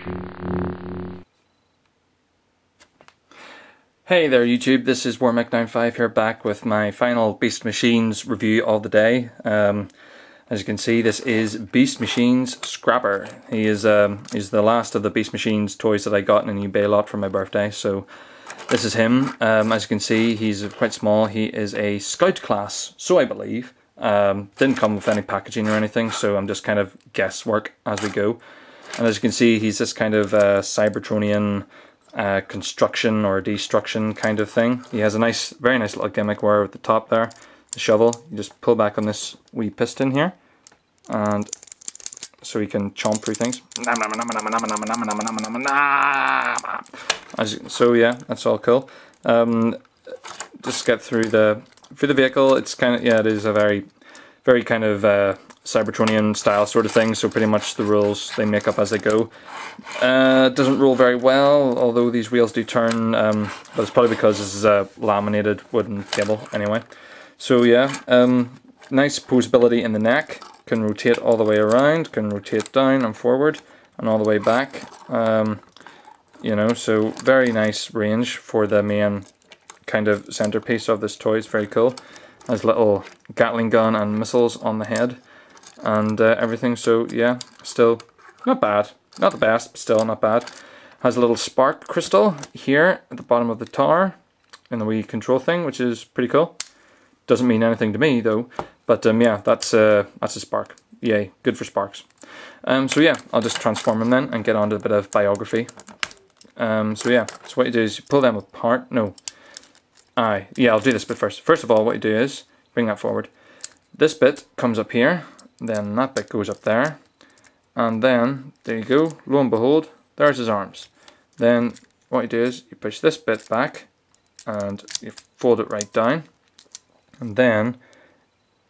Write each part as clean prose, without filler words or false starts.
Hey there YouTube, this is Warmech95 here, back with my final Beast Machines review of the day. As you can see, this is Beast Machines Scrapper. He's the last of the Beast Machines toys that I got in an eBay lot for my birthday, so this is him. As you can see, he's quite small. He is a Scout class, so I believe. Didn't come with any packaging or anything, so I'm just kind of guesswork as we go. And as you can see, he's this kind of Cybertronian construction or destruction kind of thing. He has a nice, very nice little gimmick where at the top there, the shovel, you just pull back on this wee piston here, and so he can chomp through things. So yeah, that's all cool. Just get through the vehicle. It's kind of, yeah, it is a very kind of Cybertronian style sort of thing, so pretty much the rules they make up as they go. It doesn't roll very well, although these wheels do turn, but it's probably because this is a laminated wooden cable anyway. So yeah, nice posability in the neck, can rotate all the way around, can rotate down and forward and all the way back. You know, so very nice range for the main kind of centerpiece of this toy. It's very cool. Has little Gatling gun and missiles on the head and everything, so yeah, still not bad. Not the best, but still not bad. Has a little spark crystal here at the bottom of the tower in the wee control thing, which is pretty cool. Doesn't mean anything to me though, but yeah, that's a spark. Yay, good for sparks. So yeah, I'll just transform him then and get on to a bit of biography. So yeah, so what you do is you pull them apart. No, yeah, I'll do this bit first. First of all, what you do is bring that forward. This bit comes up here, then that bit goes up there, and then there you go. Lo and behold, there's his arms. Then what you do is you push this bit back, and you fold it right down, and then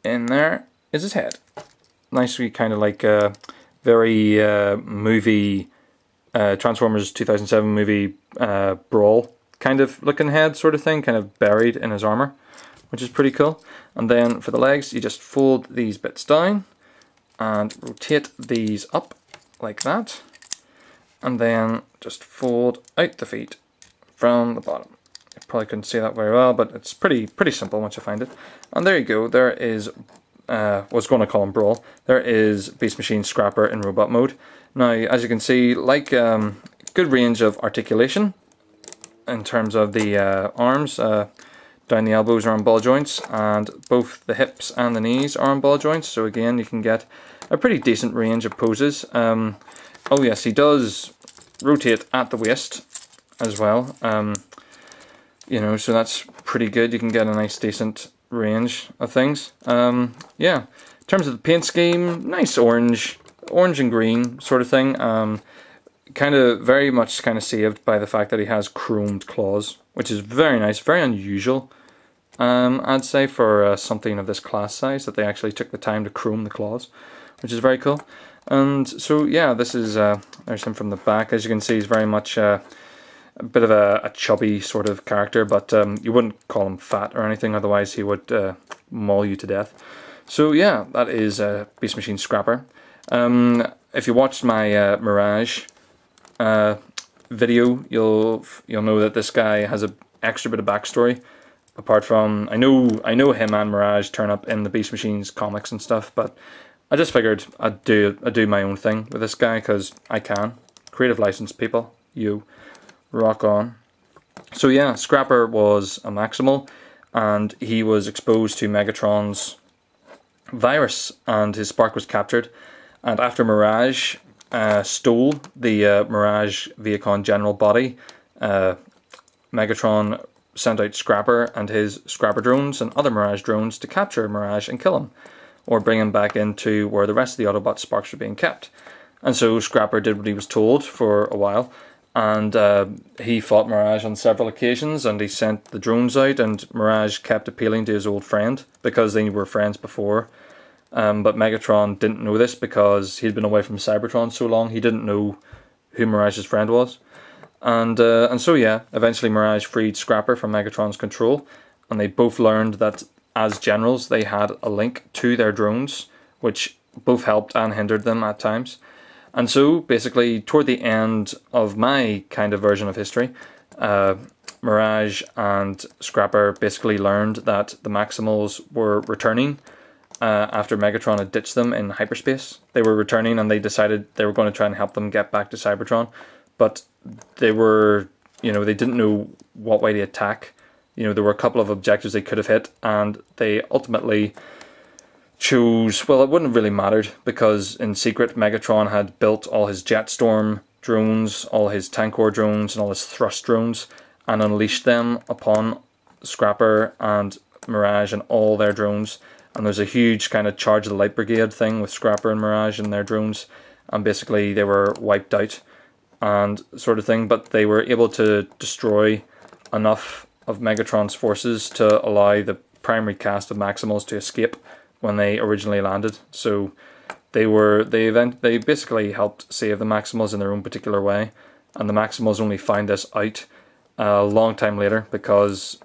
in there is his head. Nicely, kind of like a very movie Transformers 2007 movie Brawl kind of looking head sort of thing, kind of buried in his armor, which is pretty cool. And then for the legs, you just fold these bits down and rotate these up like that, and then just fold out the feet from the bottom. You probably couldn't see that very well, but it's pretty simple once you find it. And there you go. There is was going to call him Brawl. There is Beast Machine Scrapper in robot mode. Now, as you can see, like good range of articulation in terms of the arms. Down the elbows are on ball joints, and both the hips and the knees are on ball joints, so again you can get a pretty decent range of poses. Oh yes, he does rotate at the waist as well, you know, so that's pretty good. You can get a nice decent range of things. Yeah, in terms of the paint scheme, nice orange and green sort of thing. Kind of very much kind of saved by the fact that he has chromed claws, which is very nice, very unusual, I'd say, for something of this class size, that they actually took the time to chrome the claws, which is very cool. And so yeah, this is there's him from the back. As you can see, he's very much a bit of a chubby sort of character, but you wouldn't call him fat or anything, otherwise he would maul you to death. So yeah, that is Beast Machine Scrapper. If you watched my Mirage video, you'll know that this guy has an extra bit of backstory. Apart from, I know him and Mirage turn up in the Beast Machines comics and stuff, but I just figured I'd do my own thing with this guy because I can. Creative license, people, you rock on. So yeah, Scrapper was a Maximal, and he was exposed to Megatron's virus, and his spark was captured. And after Mirage stole the Mirage Viacon general body, Megatron sent out Scrapper and his Scrapper drones and other Mirage drones to capture Mirage and kill him, or bring him back into where the rest of the Autobot sparks were being kept. And so Scrapper did what he was told for a while, and he fought Mirage on several occasions, and he sent the drones out, and Mirage kept appealing to his old friend because they were friends before. But Megatron didn't know this because he'd been away from Cybertron so long, he didn't know who Mirage's friend was. And so yeah, eventually Mirage freed Scrapper from Megatron's control, and they both learned that as generals they had a link to their drones, which both helped and hindered them at times. And so, basically, toward the end of my kind of version of history, Mirage and Scrapper basically learned that the Maximals were returning after Megatron had ditched them in hyperspace. They were returning, and they decided they were going to try and help them get back to Cybertron. But they were, they didn't know what way to attack. There were a couple of objectives they could have hit, and they ultimately chose, well, it wouldn't have really mattered, because in secret Megatron had built all his Jetstorm drones, all his Tankor drones, and all his thrust drones, and unleashed them upon Scrapper and Mirage and all their drones. And there's a huge kind of Charge of the Light Brigade thing with Scrapper and Mirage and their drones, and basically they were wiped out and sort of thing, but they were able to destroy enough of Megatron's forces to allow the primary cast of Maximals to escape when they originally landed. So they basically helped save the Maximals in their own particular way, and the Maximals only found this out a long time later, because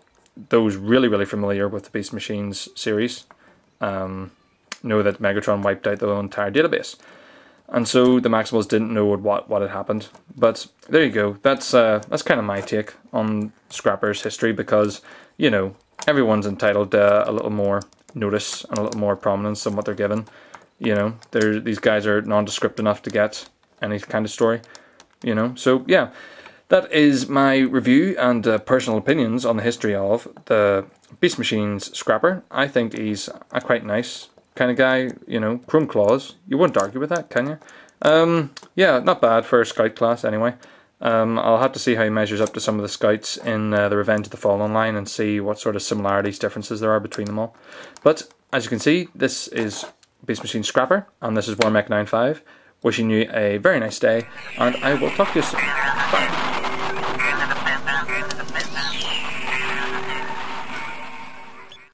those really familiar with the Beast Machines series know that Megatron wiped out the entire database, and so the Maximals didn't know what had happened. But there you go. That's kind of my take on Scrapper's history, because everyone's entitled to a little more notice and a little more prominence than what they're given. These guys are nondescript enough to get any kind of story. So yeah, that is my review and personal opinions on the history of the Beast Machines Scrapper. I think he's a quite nice kind of guy, chrome claws. You wouldn't argue with that, can you? Yeah, not bad for a scout class anyway. I'll have to see how he measures up to some of the scouts in the Revenge of the Fallen line, and see what sort of similarities, differences there are between them all. But as you can see, this is Beast Machine Scrapper, and this is Warmech95. Wishing you a very nice day, and I will talk to you soon. Bye.